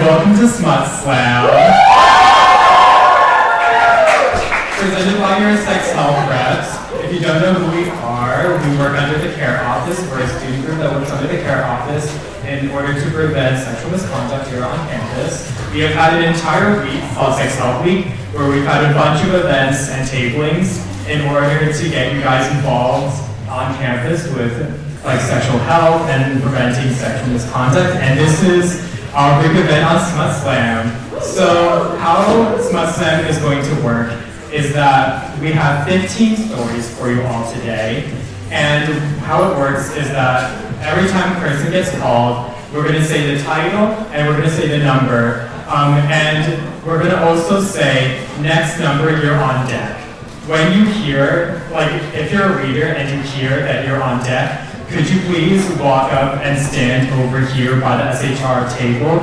welcome to Smut Slam. Presented by your sex health reps. If you don't know who we are, we work under the care office. We're a student group that works under the care office in order to prevent sexual misconduct here on campus. We have had an entire week called Sex Health Week, where we've had a bunch of events and tablings in order to get you guys involved on campus with like sexual health and preventing sexual misconduct. And this is our big event on Smut Slam. So how Smut Slam is going to work is that we have 15 stories for you all today. And how it works is that every time a person gets called, we're going to say the title and we're going to say the number. And we're going to also say, next number, you're on deck. When you hear, like if you're a reader and you hear that you're on deck, could you please walk up and stand over here by the SHR table?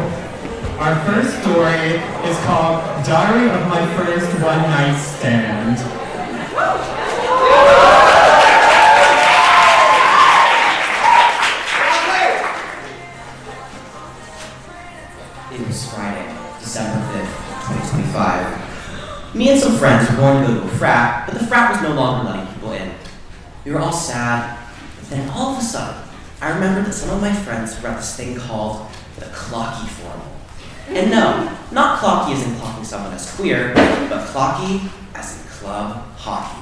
Our first story is called Diary of My First One Night Stand. It was Friday, December 5th, 2025. Me and some friends were going to go to a frat, but the frat was no longer letting people in. We were all sad, but then all of a sudden, I remembered that some of my friends were at this thing called the Clocky Forum. And no, not clocky as in clocking someone as queer, but clocky as in club hockey.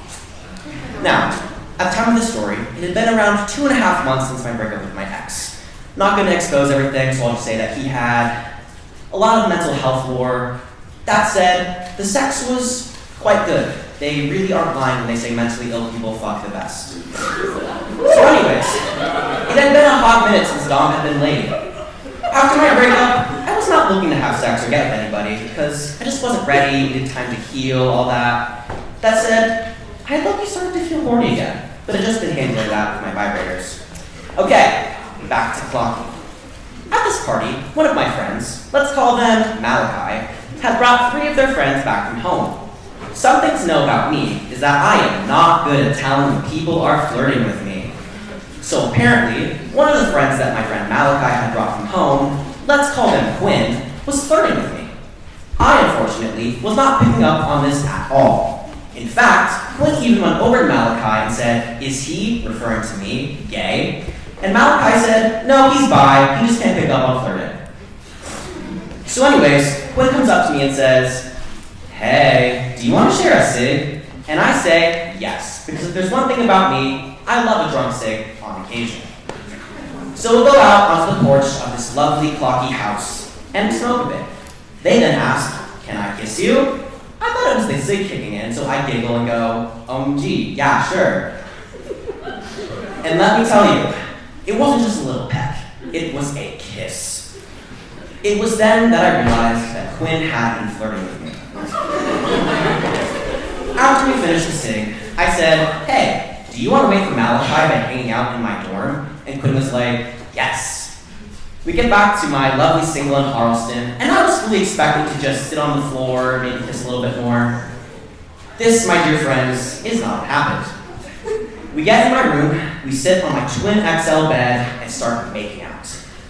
Now, at the time of this story, it had been around 2.5 months since my breakup with my ex. Not going to expose everything, so I'll just say that he had a lot of mental health lore. That said, the sex was quite good. They really aren't lying when they say mentally ill people fuck the best. So anyways, it had been a hot minute since Dom had been laid. After my breakup, I was not looking to have sex or get with anybody because I just wasn't ready, needed time to heal, all that. That said, I had luckily started to feel horny again, but I'd just been handling that with my vibrators. Okay, back to clocking. At this party, one of my friends, let's call them Malachi, had brought 3 of their friends back from home. Something to know about me is that I am not good at telling when people are flirting with me. So apparently, one of the friends that my friend Malachi had brought from home, let's call them Quinn, was flirting with me. I, unfortunately, was not picking up on this at all. In fact, Quinn even went over to Malachi and said, "Is he," referring to me, "gay?" And Malachi said, "No, he's bi, he just can't pick up on flirting." So anyways, Quinn comes up to me and says, "Hey, do you want to share a cig?" And I say, yes, because if there's one thing about me, I love a drunk cig on occasion. So we'll go out onto the porch of this lovely clocky house and smoke a bit. They then ask, "Can I kiss you?" I thought it was the cig kicking in, so I giggle and go, gee, yeah, sure. And let me tell you, it wasn't just a little peck, it was a kiss. It was then that I realized that Quinn had been flirting with me. After we finished the cig, I said, "Hey, do you want to wait for Malachi by hanging out in my dorm?" And Quinn was like, "Yes." We get back to my lovely single in Harleston, and I was fully expecting to just sit on the floor, maybe kiss a little bit more. This, my dear friends, is not what happened. We get in my room, we sit on my twin XL bed, and start making out.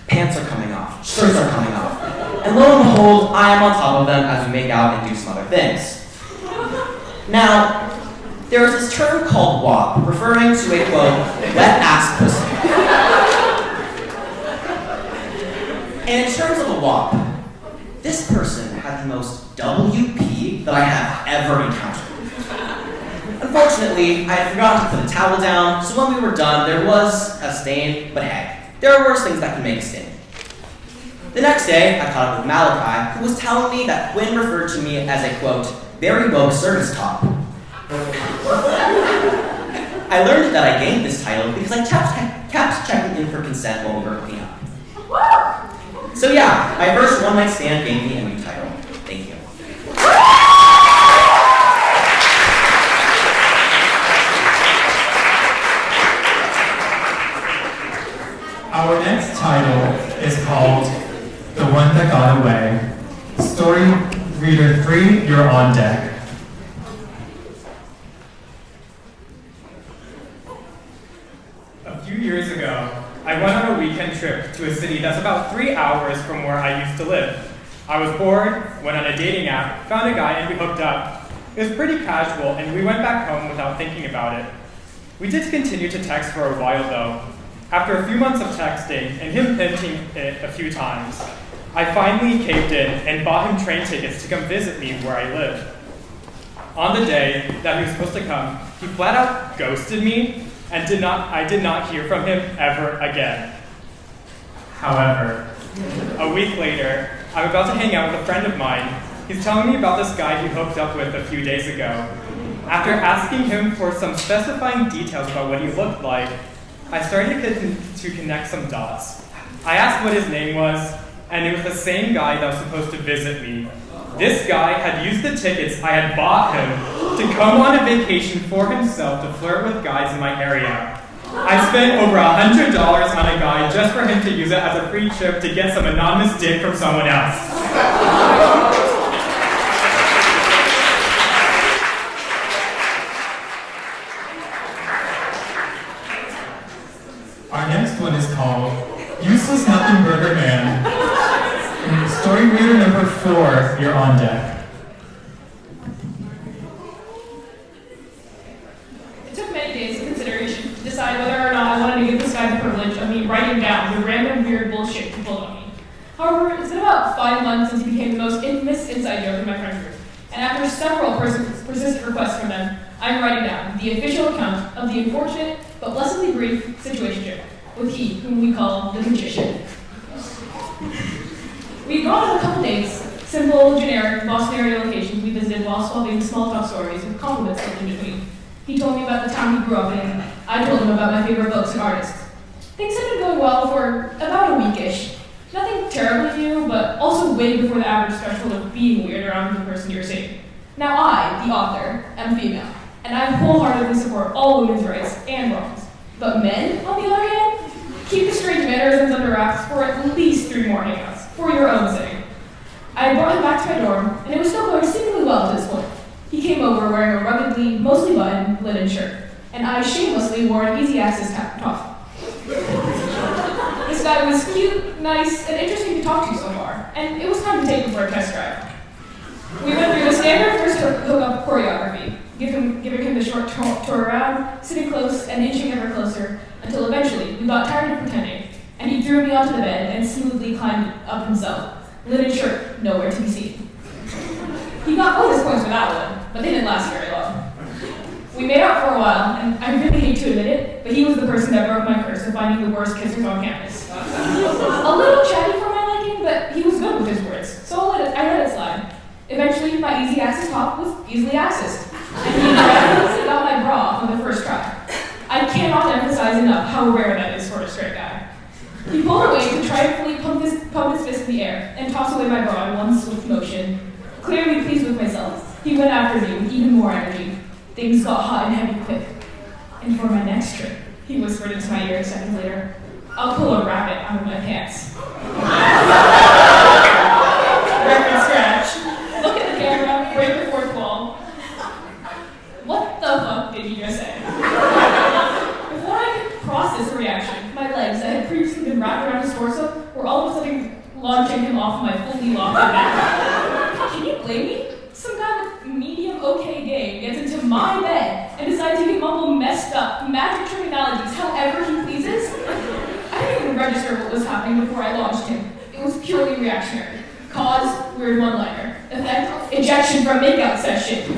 Pants are coming off, shirts are coming off, and lo and behold, I am on top of them as we make out and do some other things. Now, there is this term called WAP, referring to a, quote, wet ass pussy. And in terms of a WAP, this person had the most WP that I have ever encountered. Unfortunately, I had forgotten to put a towel down, so when we were done, there was a stain, but hey, there are worse things that can make a stain. The next day, I caught up with Malachi, who was telling me that Quinn referred to me as a, quote, very woke service top. I learned that I gained this title because I kept checking in for consent while we were hooking up. So yeah, my first one-night stand gave me a new title. Thank you. Our next title is called The One That Got Away. Story reader 3, you're on deck. A few years ago, I went on a weekend trip to a city that's about 3 hours from where I used to live. I was bored, went on a dating app, found a guy, and we hooked up. It was pretty casual, and we went back home without thinking about it. We did continue to text for a while, though. After a few months of texting, and him hinting it a few times, I finally caved in and bought him train tickets to come visit me where I live. On the day that he was supposed to come, he flat out ghosted me, and I did not hear from him ever again. However, a week later, I'm about to hang out with a friend of mine. He's telling me about this guy he hooked up with a few days ago. After asking him for some specifying details about what he looked like, I started to connect some dots. I asked what his name was, and it was the same guy that was supposed to visit me. This guy had used the tickets I had bought him to come on a vacation for himself to flirt with guys in my area. I spent over $100 on a guy just for him to use it as a free trip to get some anonymous dick from someone else. Our next one is called Useless Nothing Burger Man. Story reader number 4, you're on deck. It took many days of consideration to decide whether or not I wanted to give this guy the privilege of me writing down the random weird bullshit he pulled on me. However, it's been about 5 months since he became the most infamous inside joke in my friend group, and after several persistent requests from them, I'm writing down the official account of the unfortunate but blessedly brief situationship with he whom we call the magician. We'd gone on a couple dates, simple, generic, Boston area locations we visited while swapping small talk stories with compliments in between. He told me about the town he grew up in. I told him about my favorite books and artists. Things had been going well for about a weekish. Nothing terribly new, but also way before the average threshold of being weird around the person you're seeing. Now I, the author, am female, and I wholeheartedly support all women's rights and wrongs. But men, on the other hand, keep the strange mannerisms under wraps for at least 3 more hangouts, for your own sake. I brought him back to my dorm, and it was still going seemingly well to this point. He came over wearing a ruggedly, mostly buttoned, linen shirt, and I shamelessly wore an easy access top. This guy was cute, nice, and interesting to talk to so far, and it was time to take him for a test drive. We went through the standard first hookup choreography, giving him the short tour around, sitting close and inching ever closer, until eventually we got tired of pretending, and he threw me onto the bed and smoothly climbed up himself, linen shirt nowhere to be seen. He got bonus points for that one, but they didn't last very long. We made out for a while, and I really hate to admit it, but he was the person that broke my curse of finding the worst kissers on campus. A little chatty for my liking, but he was good with his words, so I let it slide. Eventually, my easy access top was easily accessed, and he miraculously got my bra off on the first try. I cannot emphasize enough how rare that is for a straight guy. He pulled away to triumphantly pump his fist in the air and toss away my bra in one swift motion. Clearly pleased with myself, he went after me with even more energy. Things got hot and heavy quick. And for my next trip, he whispered into my ear seconds later, I'll pull a rabbit out of my pants. Record scratch. Look at the camera, break the fourth wall. What the fuck did you just say? Before I could process the reaction, my legs that had previously been wrapped around his torso were all of a sudden launching him off my fully locked neck. Can you blame me? Some guy with medium okay game gets into my bed and decides he can mumble messed up magic terminologies however he pleases? I didn't even register what was happening before I launched him. It was purely reactionary. Cause, weird one-liner. Effect, ejection from makeout session.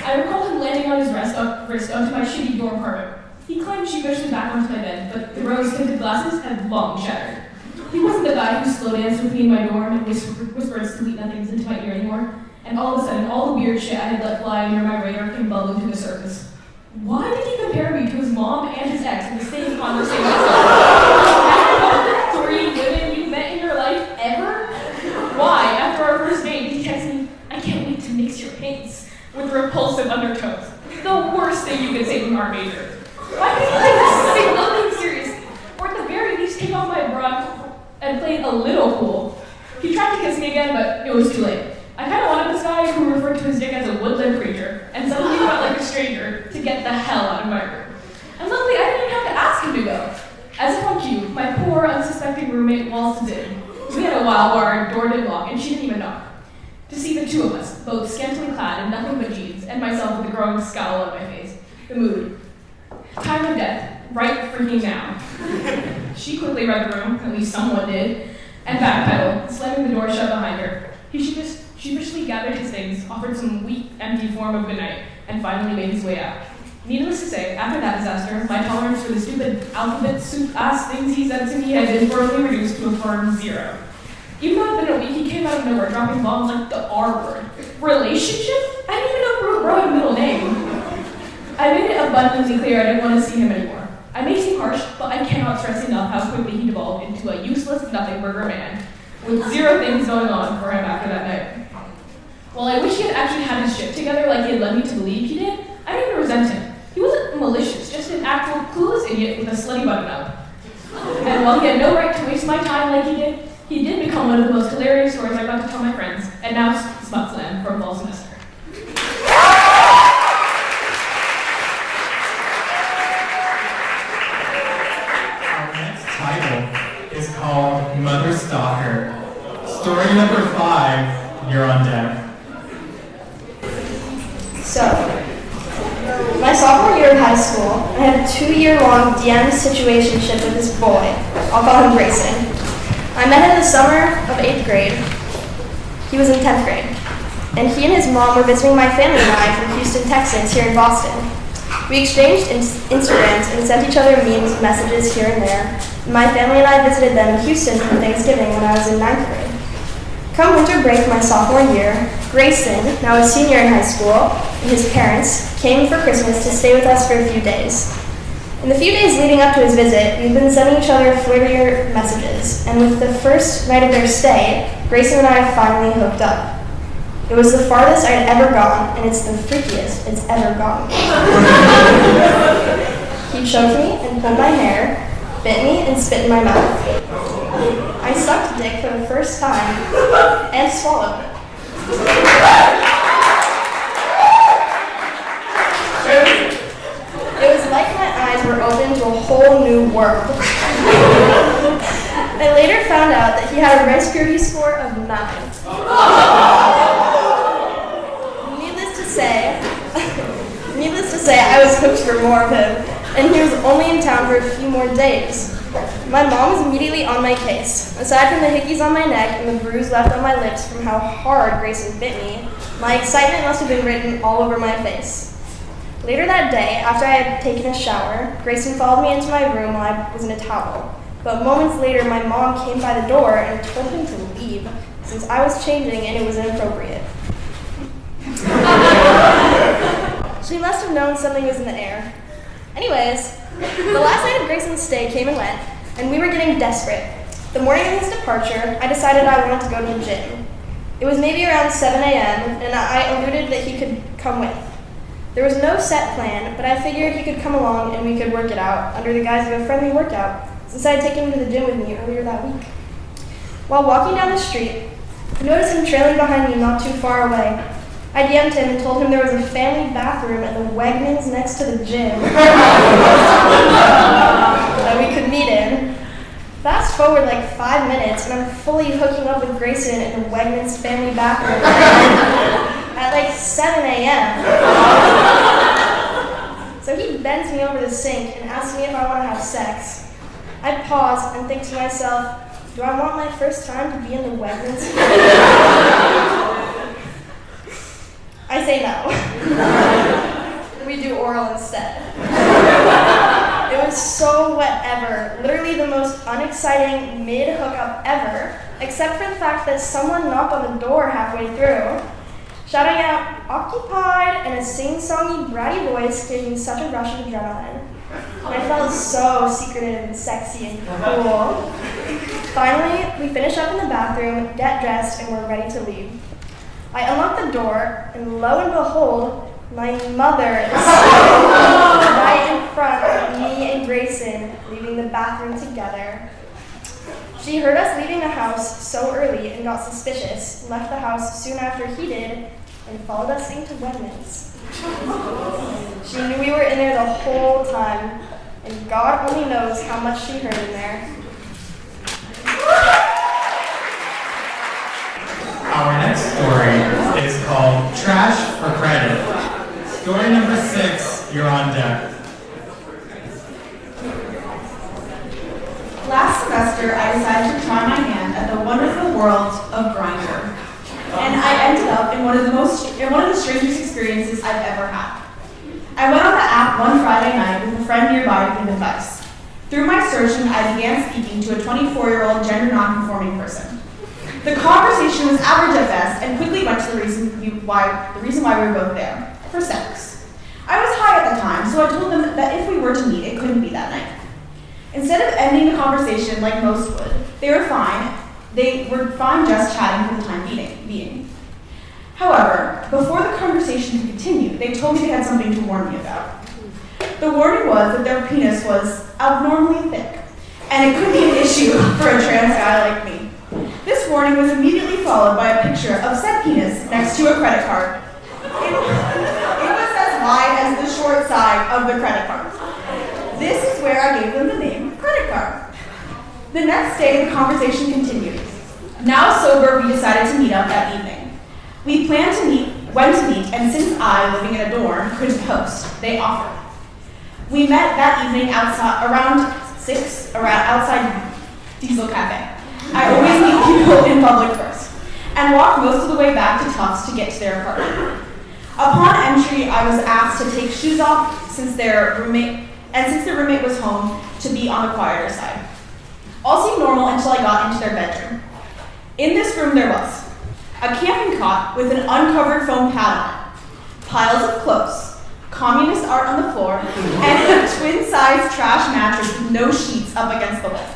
I recall him landing on his wrist onto my shitty dorm carpet. He climbed sheepishly back onto my bed, but the rose-tinted glasses had long shattered. He wasn't the guy who slow danced with me in my dorm and whispered sweet nothings into my ear anymore. And all of a sudden, all the weird shit I had let fly near my radar came bubbling to the surface. Why did he compare me to his mom and his ex in the same conversation? After 3 women you met in your life ever? Why, after our first date, he texted me, I can't wait to mix your paints, with repulsive undertones. The worst thing you could say from our major. Why couldn't he say nothing serious? Or at the very least, take off my bra and play a little cool. He tried to kiss me again, but it was too late. I kind of wanted this guy who referred to his dick as a woodland creature, and suddenly felt like a stranger, to get the hell out of my room. And luckily, I didn't even have to ask him to go. As if on cue, my poor, unsuspecting roommate waltzed in. We had a while where our door apartment block, and she didn't even knock. To see the two of us, both scantily clad in nothing but jeans, and myself with a growing scowl on my face. The mood. Time of death, right freaking now. She quickly read the room, at least someone did, and backpedaled, slamming the door shut behind her. He sheepishly gathered his things, offered some weak, empty form of goodnight, and finally made his way out. Needless to say, after that disaster, my tolerance for the stupid alphabet soup-ass things he said to me had been thoroughly reduced to a firm 0. Even though it's been a week, he came out of nowhere, dropping bombs like the R word. Relationship? I didn't even know Bro had a middle name. I made it abundantly clear I didn't want to see him anymore. I may seem harsh, but I cannot stress enough how quickly he devolved into a useless nothing burger man, with 0 things going on for him after that night. While I wish he had actually had his shit together like he had led me to believe he did, I didn't even resent him. He wasn't malicious, just an actual clueless idiot with a slutty button up. And while he had no right to waste my time like he did become one of the most hilarious stories I got to tell my friends, and now Smut Slam for a fall semester. Our next title is called Mother Stalker. Story number 5, you're on deck. So, my sophomore year of high school, I had a 2-year-long DM situationship with this boy. I'll call him Grayson. I met him in the summer of 8th grade. He was in 10th grade. And he and his mom were visiting my family and I from Houston, Texas, here in Boston. We exchanged Instagrams and sent each other memes, messages here and there. My family and I visited them in Houston for Thanksgiving when I was in 9th grade. Come winter break my sophomore year, Grayson, now a senior in high school, and his parents came for Christmas to stay with us for a few days. In the few days leading up to his visit, we've been sending each other flirtier messages, and with the first night of their stay, Grayson and I finally hooked up. It was the farthest I'd ever gone, and it's the freakiest it's ever gone. He choked me and pulled my hair, bit me, and spit in my mouth. I sucked dick for the first time and swallowed it. It was like my eyes were open to a whole new world. I later found out that he had a Rice Purity score of 9. Needless to say, I was hooked for more of him, and he was only in town for a few more days. My mom was immediately on my case. Aside from the hickeys on my neck and the bruise left on my lips from how hard Grayson bit me, my excitement must have been written all over my face. Later that day, after I had taken a shower, Grayson followed me into my room while I was in a towel. But moments later, my mom came by the door and told him to leave, since I was changing and it was inappropriate. She must have known something was in the air. Anyways, the last night of Grayson's stay came and went, and we were getting desperate. The morning of his departure, I decided I wanted to go to the gym. It was maybe around 7 a.m., and I alluded that he could come with. There was no set plan, but I figured he could come along and we could work it out under the guise of a friendly workout, since I had taken him to the gym with me earlier that week. While walking down the street, I noticed him trailing behind me not too far away. I DM'd him and told him there was a family bathroom at the Wegmans next to the gym that we could meet in. Fast forward like 5 minutes, and I'm fully hooking up with Grayson in the Wegmans family bathroom at like 7 a.m. So he bends me over the sink and asks me if I want to have sex. I pause and think to myself, do I want my first time to be in the Wegmans? I say no. We do oral instead. It was so whatever, literally the most unexciting mid-hookup ever, except for the fact that someone knocked on the door halfway through. Shouting out, "Occupied," and a sing-songy, bratty voice gave me such a rush of adrenaline. And I felt so secretive and sexy and cool. Finally, we finish up in the bathroom, get dressed, and we're ready to leave. I unlock the door, and lo and behold, my mother is standing right in front of me and Grayson, leaving the bathroom together. She heard us leaving the house so early and got suspicious, left the house soon after he did, and followed us into Wegmans. She knew we were in there the whole time, and God only knows how much she heard in there. Our next story is called Trash for Credit. Story number 6, you're on deck. Last semester, I decided to try my hand at the wonderful world of Grindr, and I ended up in one of the strangest experiences I've ever had. I went on the app one Friday night with a friend nearby to give advice. Through my searching, I began speaking to a 24-year-old gender non-conforming person. The conversation was average at best, and quickly went to the reason why we were both there: for sex. I was high at the time, so I told them that if we were to meet, it couldn't be that night. Instead of ending the conversation like most would, they were fine just chatting for the time being. However, before the conversation could continue, they told me they had something to warn me about. The warning was that their penis was abnormally thick, and it could be an issue for a trans guy like me. This warning was immediately followed by a picture of said penis next to a credit card. It was as wide as the short side of the credit card. This is where I gave them the name credit card. The next day, the conversation continued. Now sober, we decided to meet up that evening. We planned to meet, when to meet, and since I, living in a dorm, couldn't host, they offered. We met that evening around 6, outside Diesel Cafe. I always meet people in public first, and walked most of the way back to Tufts to get to their apartment. Upon entry, I was asked to take shoes off since their roommate was home, to be on the quieter side. All seemed normal until I got into their bedroom. In this room there was a camping cot with an uncovered foam pad on it, piles of clothes, communist art on the floor, and a twin-size trash mattress with no sheets up against the wall.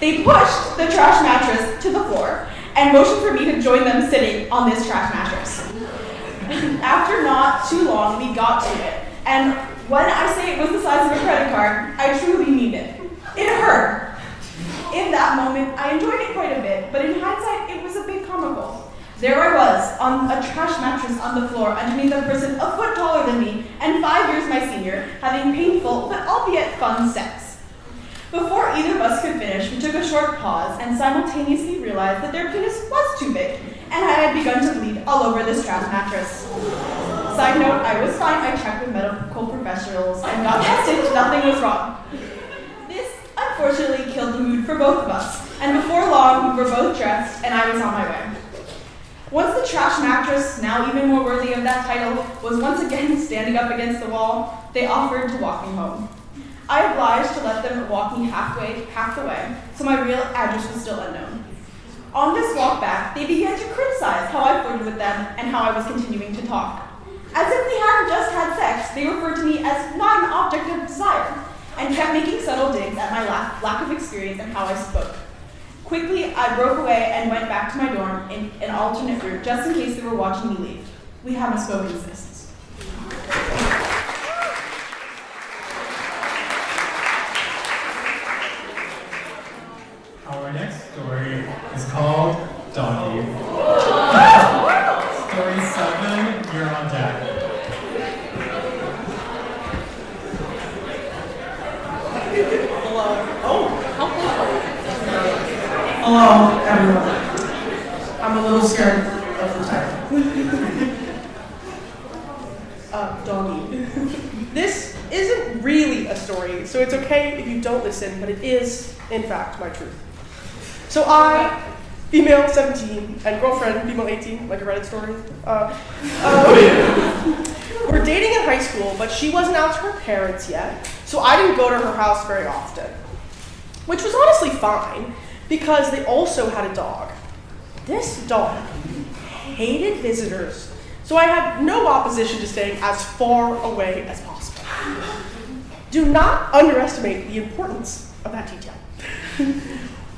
They pushed the trash mattress to the floor and motioned for me to join them sitting on this trash mattress. After not too long, we got to it, and when I say it was the size of a credit card, I truly mean it. It hurt. In that moment, I enjoyed it quite a bit, but in hindsight, it was a bit comical. There I was, on a trash mattress on the floor, underneath a person a foot taller than me, and 5 years my senior, having painful, but albeit fun sex. Before either of us could finish, we took a short pause and simultaneously realized that their penis was too big, and I had begun to bleed all over this trash mattress. Side note, I was fine. I checked with medical professionals and got tested. Nothing was wrong. This unfortunately killed the mood for both of us, and before long, we were both dressed and I was on my way. Once the trash mattress, now even more worthy of that title, was once again standing up against the wall, they offered to walk me home. I obliged to let them walk me half the way, so my real address was still unknown. On this walk back, they began to criticize how I flirted with them and how I was continuing to talk. As if they hadn't just had sex, they referred to me as not an object of desire, and kept making subtle digs at my lack of experience and how I spoke. Quickly, I broke away and went back to my dorm in an alternate route, just in case they were watching me leave. We haven't spoken since. Our next story is called Doggy. Story 7, you're on deck. Hello, everyone. I'm a little scared of the title. Doggy. This isn't really a story, so it's okay if you don't listen, but it is, in fact, my truth. So I, female 17, and girlfriend, female 18, like a Reddit story, were dating in high school, but she wasn't out to her parents yet, so I didn't go to her house very often. Which was honestly fine, because they also had a dog. This dog hated visitors, so I had no opposition to staying as far away as possible. Do not underestimate the importance of that detail.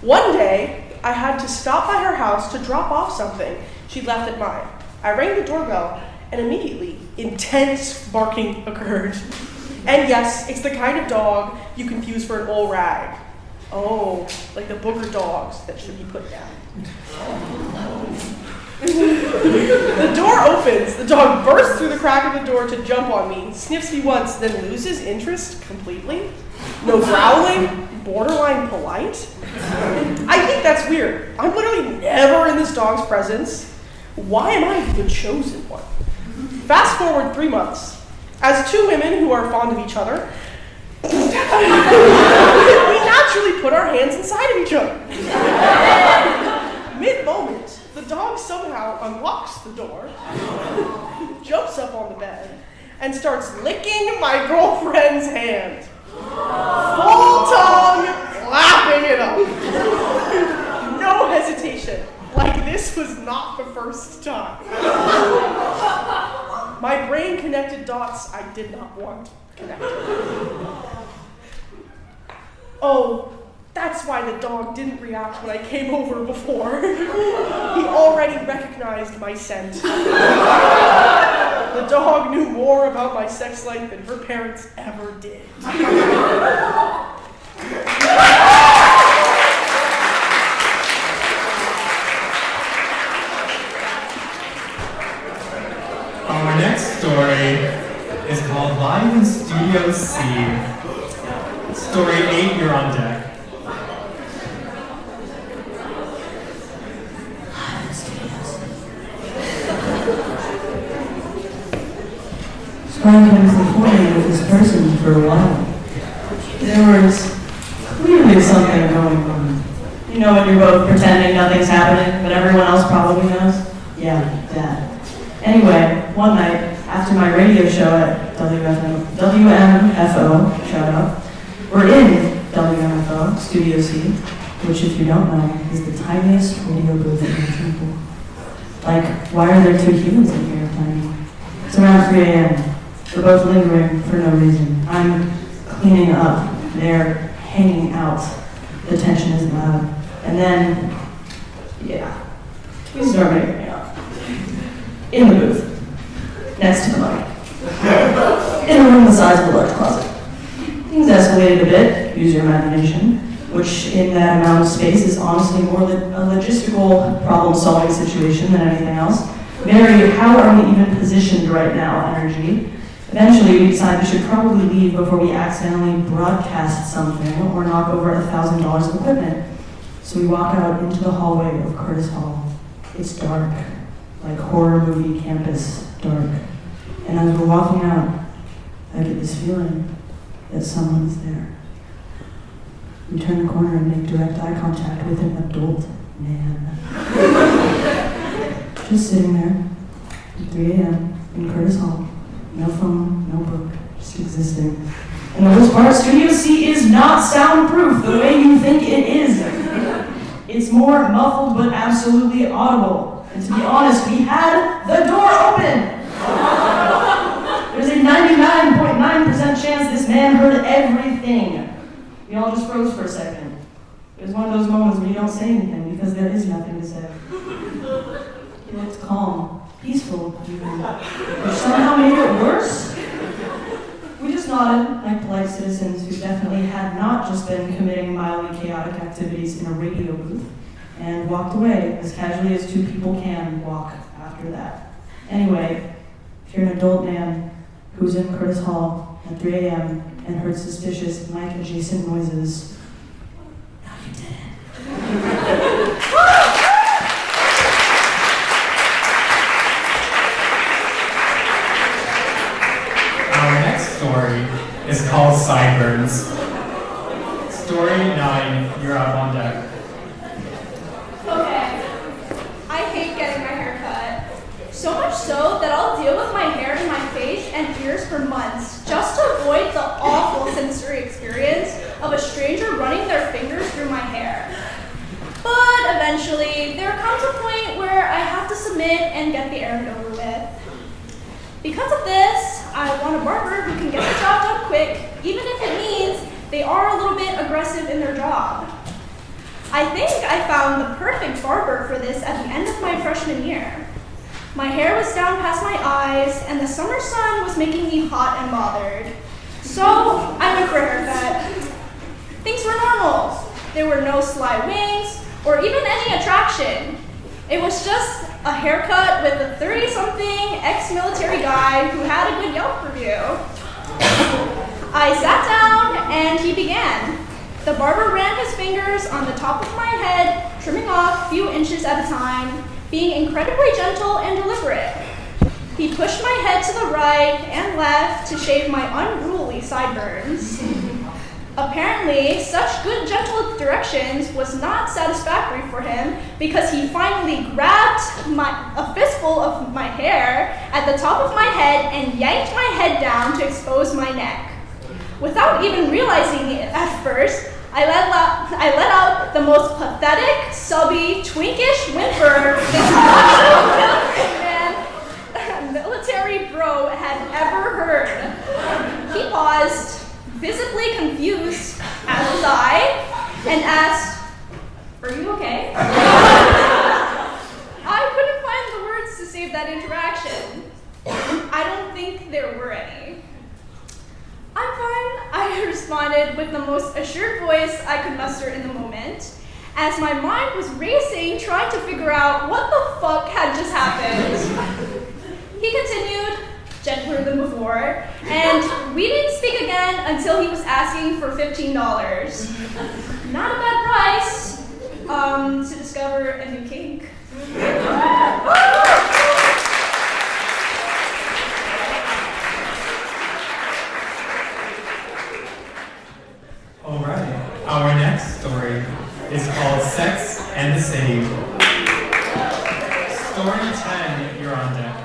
One day, I had to stop by her house to drop off something she'd left at mine. I rang the doorbell, and immediately, intense barking occurred. And yes, it's the kind of dog you confuse for an old rag. Oh, like the booger dogs that should be put down. The door opens. The dog bursts through the crack of the door to jump on me, sniffs me once, then loses interest completely. No growling, borderline polite. I think that's weird. I'm literally never in this dog's presence. Why am I the chosen one? Fast forward 3 months. As two women who are fond of each other, we naturally put our hands inside of each other. Mid-moment, the dog somehow unlocks the door, jumps up on the bed, and starts licking my girlfriend's hand. Full tongue, lapping it up. No hesitation, like this was not the first time. My brain connected dots I did not want connected. Oh, that's why the dog didn't react when I came over before. He already recognized my scent. The dog knew more about my sex life than her parents ever did. Our next story is called Live in Studio C. Story 8, you're on deck. So I've been performing with this person for a while. There was clearly something going on. You know when you're both pretending nothing's happening, but everyone else probably knows? Yeah, that. Anyway, one night, after my radio show at WMFO, shout out, we're in WMFO, Studio C, which if you don't know, is the tiniest radio booth in the temple. Like, why are there two humans in here tiny? It's around 3 a.m. We're both lingering for no reason. I'm cleaning up. They're hanging out. The tension is loud. And then, yeah, we start making out. In the booth. Next to the mic. In a room the size of a large closet. Things escalated a bit, use your imagination, which in that amount of space is honestly more a logistical problem-solving situation than anything else. Very, how are we even positioned right now energy. Eventually we decide we should probably leave before we accidentally broadcast something or knock over $1,000 of equipment. So we walk out into the hallway of Curtis Hall. It's dark, like horror movie campus dark. And as we're walking out, I get this feeling that someone's there. We turn the corner and make direct eye contact with an adult man. Just sitting there at 3 a.m. in Curtis Hall. No phone, no book, just existing. And the worst part, Studio C is not soundproof the way you think it is. It's more muffled but absolutely audible. And to be honest, we had the door open. There's a 99.9% chance this man heard everything. We all just froze for a second. It was one of those moments where you don't say anything because there is nothing to say. He looked calm, peaceful, even, which somehow made it worse. We just nodded like polite citizens who definitely had not just been committing mildly chaotic activities in a radio booth, and walked away as casually as two people can walk after that. Anyway, if you're an adult man who's in Curtis Hall at 3 a.m. and heard suspicious mic-adjacent noises, no, you didn't. Our next story is called Sideburns. Story 9, you're up on deck. Okay. I hate getting my hair cut. So much so that I'll deal with my hair in my face and ears for months just to avoid the awful sensory experience of a stranger running their fingers through my hair. But eventually, there comes a point where I have to submit and get the errand over with. Because of this, I want a barber who can get the job done quick, even if it means they are a little bit aggressive in their job. I think I found the perfect barber for this at the end of my freshman year. My hair was down past my eyes, and the summer sun was making me hot and bothered. So I went for a haircut. Things were normal. There were no sly wings or even any attraction. It was just a haircut with a 30-something ex-military guy who had a good Yelp review. I sat down and he began. The barber ran his fingers on the top of my head, trimming off a few inches at a time, being incredibly gentle and deliberate. He pushed my head to the right and left to shave my unruly sideburns. Apparently, such good gentle directions was not satisfactory for him because he finally grabbed a fistful of my hair at the top of my head and yanked my head down to expose my neck. Without even realizing it at first, I let out the most pathetic, subby, twinkish whimper this macho military bro had ever heard. He paused, visibly confused, as was I, and asked, "Are you okay?" I couldn't find the words to save that interaction. I don't think there were any. "I'm fine," I responded with the most assured voice I could muster in the moment, as my mind was racing trying to figure out what the fuck had just happened. He continued, gentler than before, and we didn't speak again until he was asking for $15. Not a bad price to discover a new kink. Alright, our next story is called Sex and the City. Story 10, you're on deck.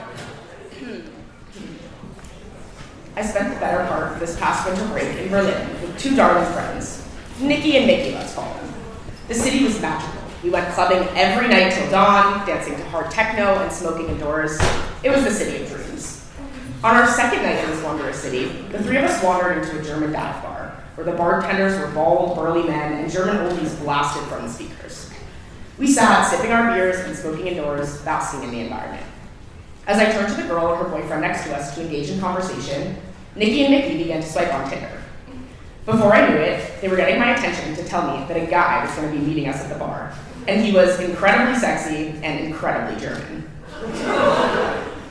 I spent the better part of this past winter break in Berlin with two darling friends, Nikki and Mickey, let's call them. The city was magical. We went clubbing every night till dawn, dancing to hard techno and smoking indoors. It was the city of dreams. On our second night in this wondrous city, the three of us wandered into a German dive bar, where the bartenders were bald, burly men and German oldies blasted from the speakers. We sat, sipping our beers and smoking indoors, basking in the environment. As I turned to the girl and her boyfriend next to us to engage in conversation, Nikki and Mickey began to swipe on Tinder. Before I knew it, they were getting my attention to tell me that a guy was going to be meeting us at the bar, and he was incredibly sexy and incredibly German.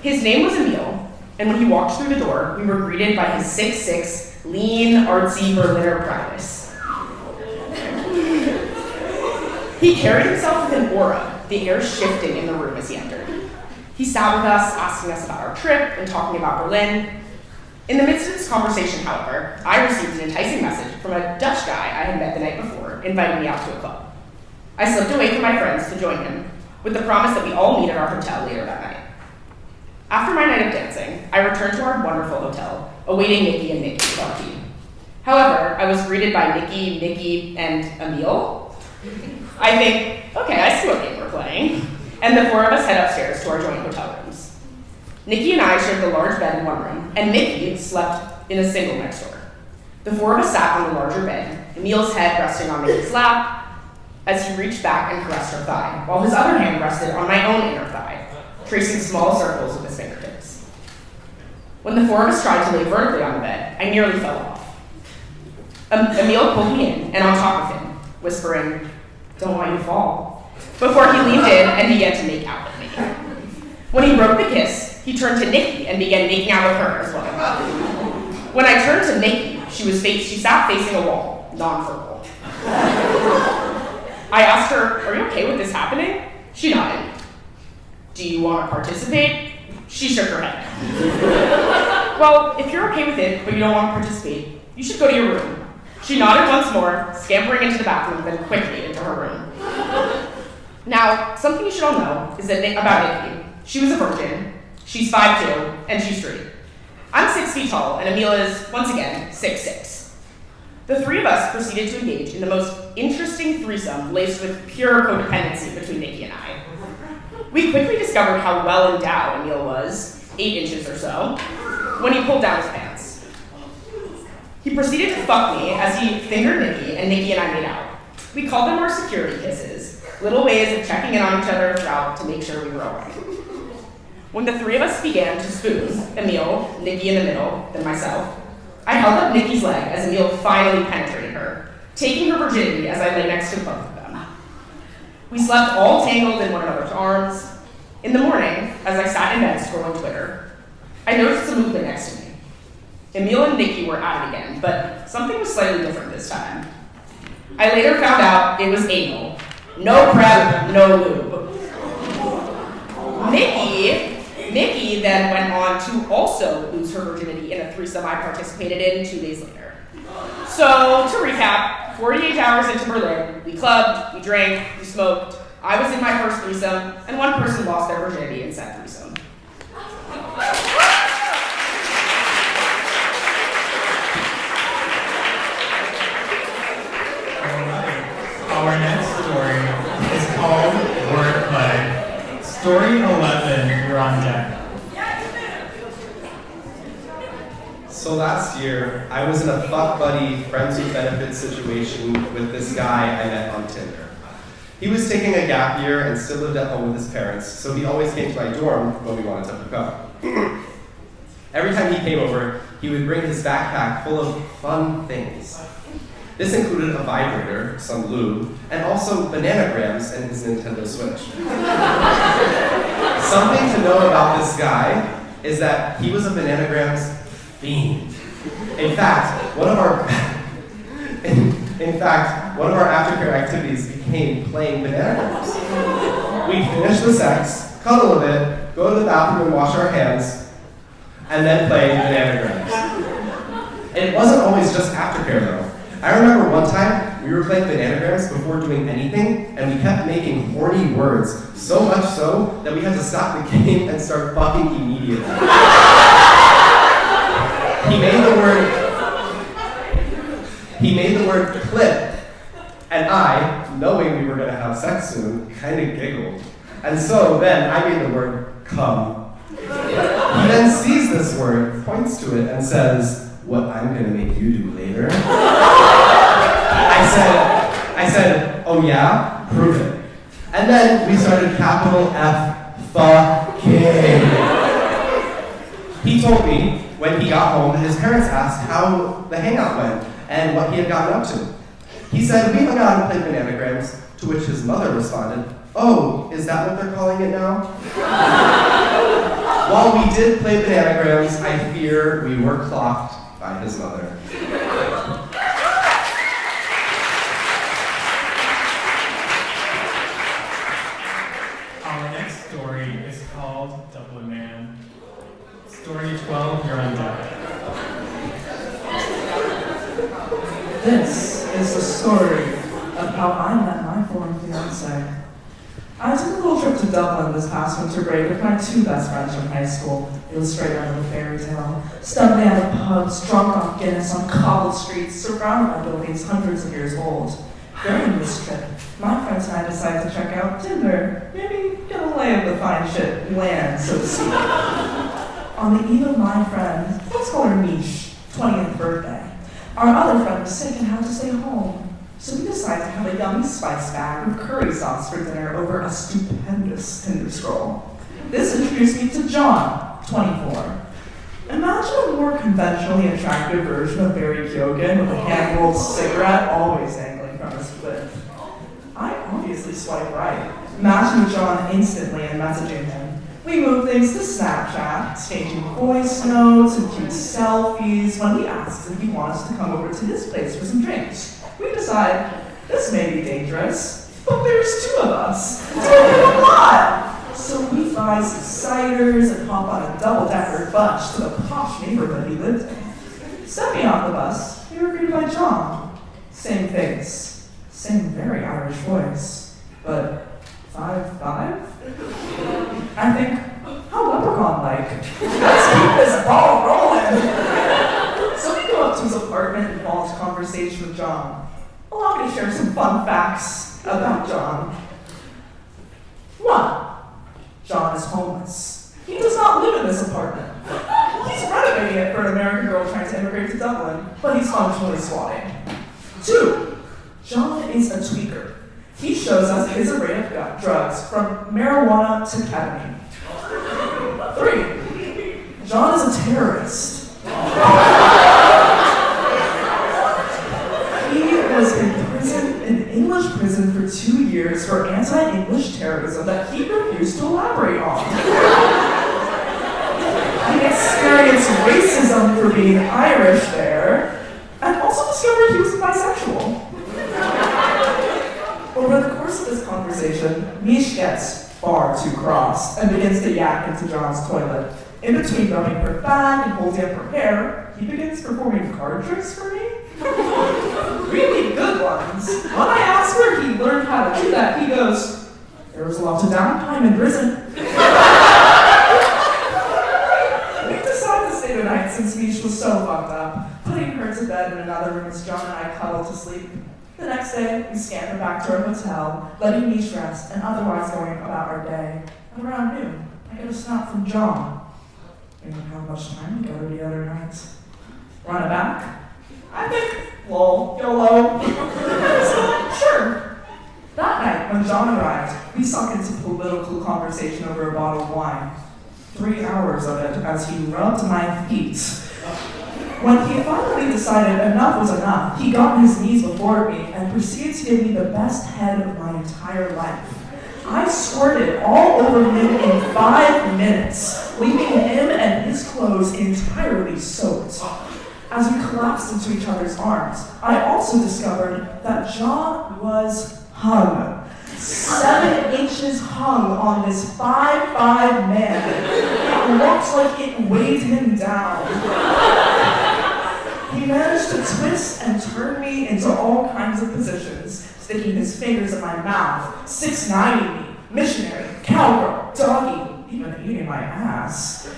His name was Emil, and when he walked through the door, we were greeted by his 6'6", lean, artsy Berliner prowess. He carried himself with an aura, the air shifting in the room as he entered. He sat with us, asking us about our trip and talking about Berlin. In the midst of this conversation, however, I received an enticing message from a Dutch guy I had met the night before, inviting me out to a club. I slipped away from my friends to join him, with the promise that we all meet at our hotel later that night. After my night of dancing, I returned to our wonderful hotel, awaiting Nikki and Mickey with our tea. However, I was greeted by Nikki, Mickey, and Emil. I think, okay, I see what game we're playing. And the four of us head upstairs to our joint hotel rooms. Nikki and I shared the large bed in one room, and Mickey slept in a single next door. The four of us sat on the larger bed, Emil's head resting on Mickey's lap, as he reached back and caressed her thigh, while his other hand rested on my own inner thigh, tracing small circles with his fingertips. When the four of us tried to lay vertically on the bed, I nearly fell off. Emil pulled me in, and on top of him, whispering, "Don't want you to fall," before he leaned in and began to make out with me. When he broke the kiss, he turned to Nikki and began making out with her as well. When I turned to Nikki, she sat facing a wall, nonverbal. I asked her, "Are you okay with this happening?" She nodded. "Do you want to participate?" She shook her head. "Well, if you're okay with it, but you don't want to participate, you should go to your room." She nodded once more, scampering into the bathroom, then quickly into her room. Now, something you should all know is that about Nikki. She was a virgin, she's 5'2", and she's straight. I'm 6 feet tall, and Emil is, once again, 6'6". The three of us proceeded to engage in the most interesting threesome laced with pure codependency between Nikki and I. We quickly discovered how well endowed Emil was, 8 inches or so, when he pulled down his pants. He proceeded to fuck me as he fingered Nikki, and Nikki and I made out. We called them our security kisses, little ways of checking in on each other throughout to make sure we were all right. When the three of us began to spoon, Emil, Nikki in the middle, then myself, I held up Nikki's leg as Emil finally penetrated her, taking her virginity as I lay next to both of them. We slept all tangled in one another's arms. In the morning, as I sat in bed scrolling Twitter, I noticed a movement next to me. Emil and Nikki were at it again, but something was slightly different this time. I later found out it was anal. No prep, no lube. Nikki then went on to also lose her virginity in a threesome I participated in 2 days later. So, to recap, 48 hours into Berlin, we clubbed, we drank, we smoked, I was in my first threesome, and one person lost their virginity in said threesome. Our next story is called Wordplay. Story 11, you're on deck. So last year, I was in a fuck buddy, friends with benefits situation with this guy I met on Tinder. He was taking a gap year and still lived at home with his parents, so he always came to my dorm when we wanted to hook up. Every time he came over, he would bring his backpack full of fun things. This included a vibrator, some lube, and also bananagrams and his Nintendo Switch. Something to know about this guy is that he was a bananagrams fiend. In fact, one of our aftercare activities became playing bananagrams. We'd finish the sex, cuddle a bit, go to the bathroom and wash our hands, and then play bananagrams. It wasn't always just aftercare though. I remember one time we were playing bananagrams before doing anything, and we kept making horny words, so much so that we had to stop the game and start fucking immediately. He made the word clip, and I, knowing we were gonna have sex soon, kinda giggled. And so then I made the word come. He then sees this word, points to it, and says, "What I'm gonna make you do later." I said, "Oh yeah? Prove it." And then we started capital F fucking. He told me when he got home, his parents asked how the hangout went and what he had gotten up to. He said, "We hung out and played bananagrams," to which his mother responded, "Oh, is that what they're calling it now?" While we did play bananagrams, I fear we were clocked by his mother. Our next story is called Dublin Man. Story 12, you're on deck. This is the story of how I met my former fiance. I took a little trip to Dublin this past winter break with my 2 best friends from high school. It was straight out of a fairy tale. Stumbling out of pubs, drunk off Guinness on cobbled streets, surrounded by buildings hundreds of years old. During this trip, my friends and I decided to check out Tinder, maybe get a lay of the fine shit land, so to speak. On the eve of my friend, let's call her Niche, 20th birthday, our other friend was sick and had to stay home. So we decided to have a yummy spice bag with curry sauce for dinner over a stupendous Tinder scroll. This introduced me to John, 24. Imagine a more conventionally attractive version of Barry Keoghan with a hand-rolled cigarette always dangling from his clit. I obviously swipe right, matching with John instantly and messaging him. We moved things to Snapchat, exchanging voice notes and cute selfies when he asks if he wants to come over to his place for some drinks. We decide, this may be dangerous, but there's 2 of us. It's only a lot! So we buy some ciders and hop on a double-decker bus to the posh neighborhood he lived in. Stepping off the bus, we were greeted by John. Same face, same very Irish voice, but 5'5"? I think, how leprechaun-like. Let's keep this ball rolling! So we go up to his apartment and fall into conversation with John. Allow me to share some fun facts about John. 1. John is homeless. He does not live in this apartment. He's renovating it for an American girl trying to immigrate to Dublin, but he's functionally squatting. 2. John is a tweaker. He shows us his array of drugs from marijuana to ketamine. 3. John is a terrorist. He was in English prison for 2 years for anti-English terrorism that he refused to elaborate on. He experienced racism for being Irish there, and also discovered he was bisexual. conversation, Mish gets far too cross and begins to yak into John's toilet. In between rubbing her back and holding up her hair, he begins performing card tricks for me. Really good ones. When I ask where he learned how to do that, he goes, "There was lots of downtime in prison." We decided to stay the night since Mish was so fucked up, putting her to bed in another room as John and I cuddled to sleep. The next day, we scampered back to our hotel, letting Mish rest and otherwise going about our day. And around noon, I get a snap from John. We didn't have much time together the other night. Run it back? I think, lol, YOLO. So, sure. That night, when John arrived, we sunk into political conversation over a bottle of wine. 3 hours of it as he rubbed my feet. When he finally decided enough was enough, he got on his knees before me and proceeded to give me the best head of my entire life. I squirted all over him in 5 minutes, leaving him and his clothes entirely soaked. As we collapsed into each other's arms, I also discovered that John was hung. 7 inches hung on this 5'5" man. It looked like it weighed him down. He managed to twist and turn me into all kinds of positions, sticking his fingers in my mouth, 6'9"ing me, missionary, cowgirl, doggy, even eating my ass.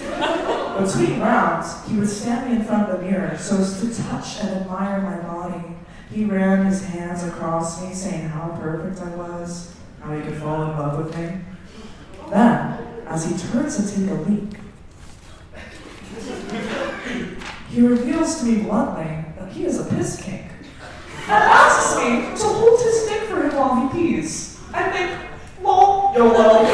Between rounds, he would stand me in front of the mirror so as to touch and admire my body. He ran his hands across me, saying how perfect I was, how he could fall in love with me. Then, as he turns to take a leak, he reveals to me bluntly that he is a piss king and asks me to hold his dick for him while he pees. I think, lol, YOLO.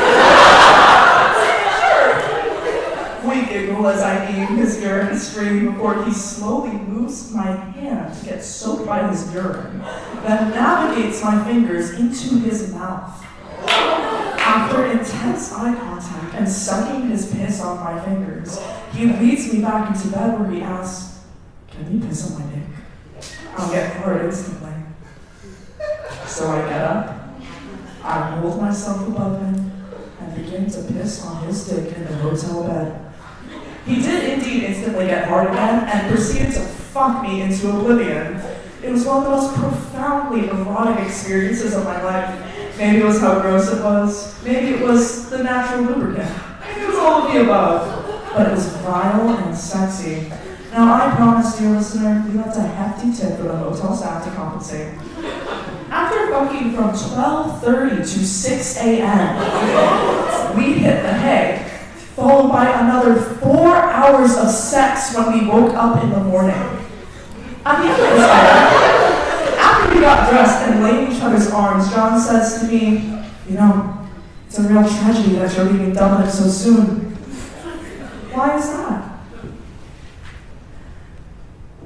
Sure. We giggle as I aim his urine stream before he slowly moves my hand to get soaked by his urine, then navigates my fingers into his mouth. After intense eye contact and sucking his piss off my fingers, he leads me back into bed where he asks, "Can you piss on my dick? I'll get hard instantly." So I get up, I hold myself above him, and begin to piss on his dick in the hotel bed. He did indeed instantly get hard again and proceeded to fuck me into oblivion. It was one of the most profoundly erotic experiences of my life. Maybe it was how gross it was. Maybe it was the natural lubricant. Maybe it was all of the above. But it was vile and sexy. Now I promise, dear listener, we left a hefty tip for the hotel staff to compensate. After fucking from 12:30 to 6 a.m., we hit the hay, followed by another 4 hours of sex when we woke up in the morning. At the end of this day, after we got dressed and laid in each other's arms, John says to me, "You know, it's a real tragedy that you're leaving Dublin so soon." "Why is that?"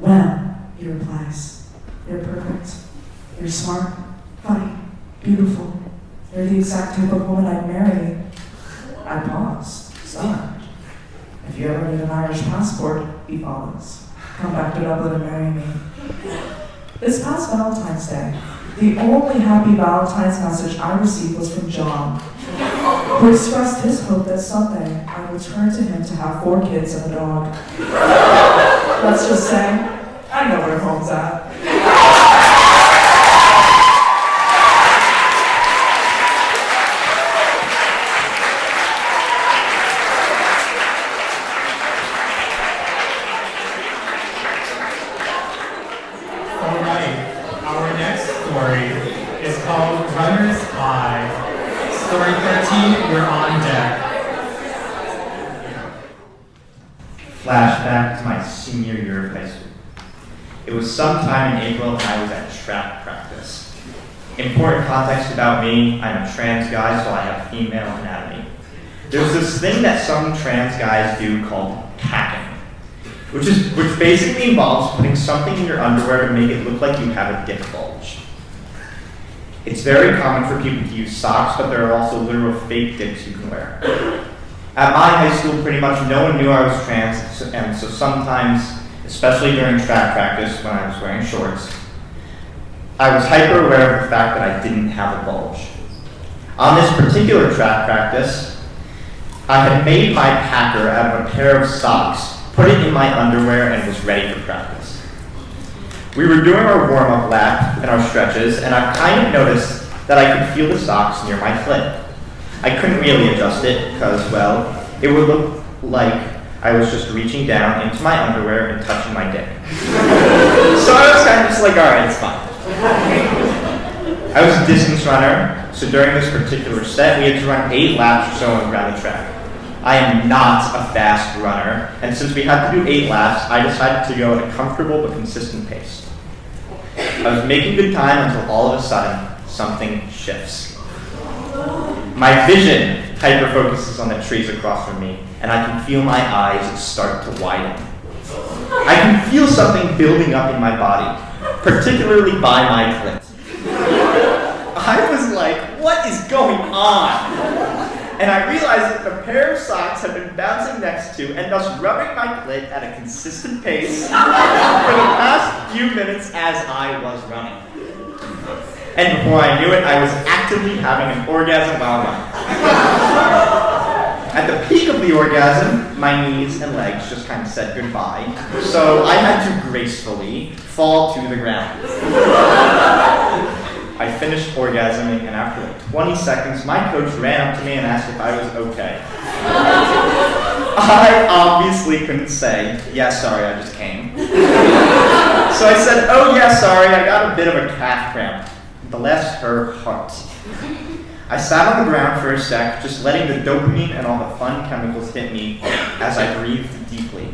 "Well," he replies, "you're perfect. You're smart, funny, beautiful. You're the exact type of woman I'd marry." I paused, stunned. "If you ever need an Irish passport," he follows, "come back to Dublin and marry me." This past Valentine's Day, the only happy Valentine's message I received was from John, who expressed his hope that someday I would return to him to have 4 kids and a dog. Let's just say, I know where home's at. Story 13, you're on deck. Flashback to my senior year of high school. It was sometime in April and I was at track practice. Important context about me, I'm a trans guy, so I have female anatomy. There's this thing that some trans guys do called hacking, which basically involves putting something in your underwear to make it look like you have a dick bulge. It's very common for people to use socks, but there are also literal fake dicks you can wear. At my high school, pretty much no one knew I was trans, and so sometimes, especially during track practice when I was wearing shorts, I was hyper aware of the fact that I didn't have a bulge. On this particular track practice, I had made my packer out of a pair of socks, put it in my underwear, and was ready for practice. We were doing our warm-up lap and our stretches, and I kind of noticed that I could feel the socks near my clit. I couldn't really adjust it because, well, it would look like I was just reaching down into my underwear and touching my dick. So I was kind of just like, all right, it's fine. I was a distance runner, so during this particular set, we had to run 8 laps or so around the track. I am not a fast runner, and since we had to do 8 laps, I decided to go at a comfortable but consistent pace. I was making good time until all of a sudden, something shifts. My vision hyper-focuses on the trees across from me, and I can feel my eyes start to widen. I can feel something building up in my body, particularly by my clit. I was like, what is going on? And I realized that the pair of socks had been bouncing next to and thus rubbing my clit at a consistent pace for the past few minutes as I was running. And before I knew it, I was actively having an orgasm while running. At the peak of the orgasm, my knees and legs just kind of said goodbye, so I had to gracefully fall to the ground. I finished orgasming, and after like 20 seconds, my coach ran up to me and asked if I was okay. I obviously couldn't say, yeah, sorry, I just came. So I said, oh yeah, sorry, I got a bit of a calf cramp. Bless her heart. I sat on the ground for a sec, just letting the dopamine and all the fun chemicals hit me as I breathed deeply.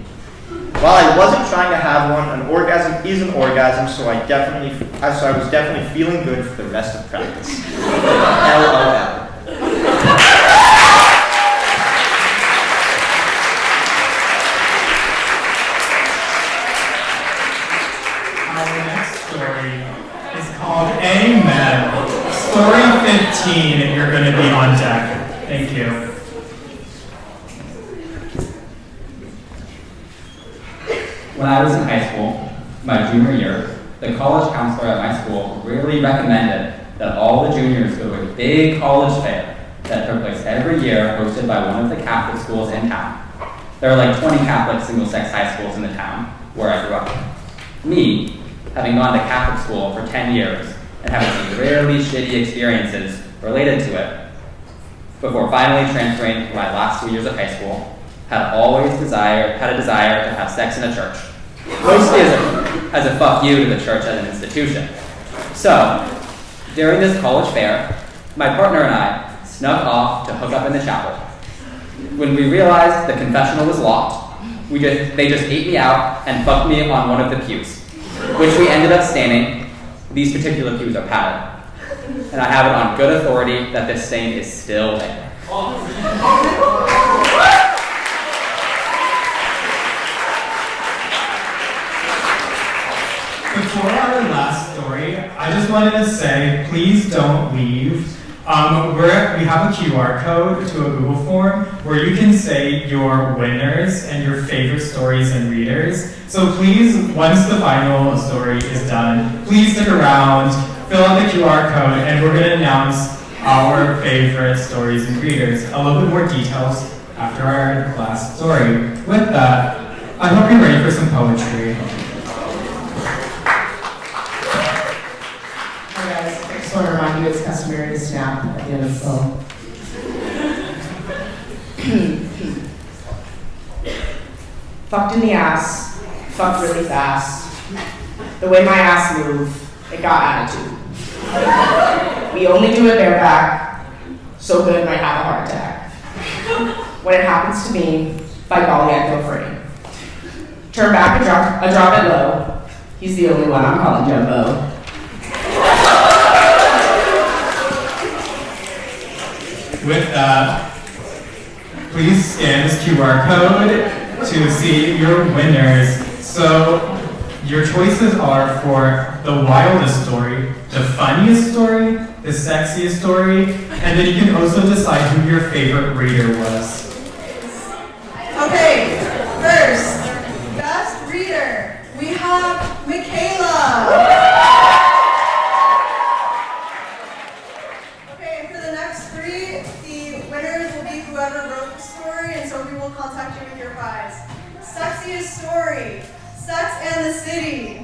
While I wasn't trying to have one, an orgasm is an orgasm, so I was definitely feeling good for the rest of practice. LOL. Our next story is called Amen. Story 15, and you're going to be on deck. Thank you. When I was in high school, my junior year, the college counselor at my school really recommended that all the juniors go to a big college fair that took place every year, hosted by one of the Catholic schools in town. There are like 20 Catholic single-sex high schools in the town where I grew up. Me, having gone to Catholic school for 10 years and having some really shitty experiences related to it, before finally transferring to my last 2 years of high school, had a desire to have sex in a church. Mostly as a fuck you to the church as an institution. So, during this college fair, my partner and I snuck off to hook up in the chapel. When we realized the confessional was locked, they just ate me out and fucked me on one of the pews, which we ended up staining. These particular pews are padded. And I have it on good authority that this stain is still there. Before our last story, I just wanted to say, please don't leave. We have a QR code to a Google form where you can say your winners and your favorite stories and readers. So please, once the final story is done, please stick around, fill out the QR code, and we're going to announce our favorite stories and readers. A little bit more details after our last story. With that, I hope you're ready for some poetry. I just want to remind you it's customary to snap at the end of the phone. Fucked in the ass, fucked really fast. The way my ass moved, it got attitude. We only do it bareback, so good might have a heart attack. When it happens to me, by golly, I feel free. Turn back and drop it low. He's the only one I'm calling Jumbo. With that, please scan this QR code to see your winners. So your choices are for the wildest story, the funniest story, the sexiest story, and then you can also decide who your favorite reader was. Okay, first, best reader, we have Michaela. Okay, for the next 3 will contact you with your prize. Sexiest story. Sex and the City.